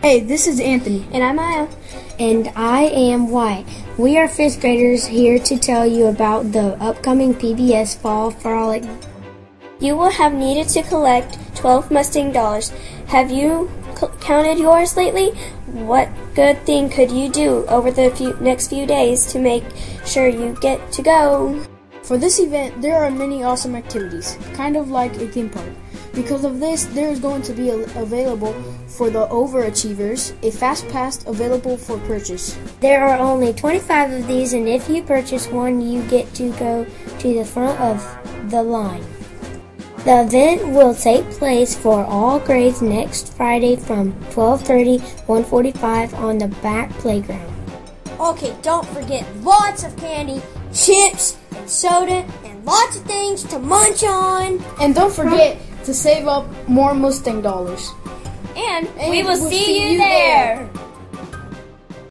Hey, this is Anthony. And I'm Maya. And I am Wyatt. We are 5th graders here to tell you about the upcoming PBS Fall Frolic. You will have needed to collect 12 Mustang dollars. Have you counted yours lately? What good thing could you do over the next few days to make sure you get to go? For this event, there are many awesome activities, kind of like a theme park. Because of this, there is going to be available for the overachievers a fast pass available for purchase. There are only 25 of these, and if you purchase one, you get to go to the front of the line. The event will take place for all grades next Friday from 12:30 to 1:45 on the back playground. Okay, don't forget lots of candy, chips, and soda, and lots of things to munch on. And don't forget to save up more Mustang dollars. And we will see you there.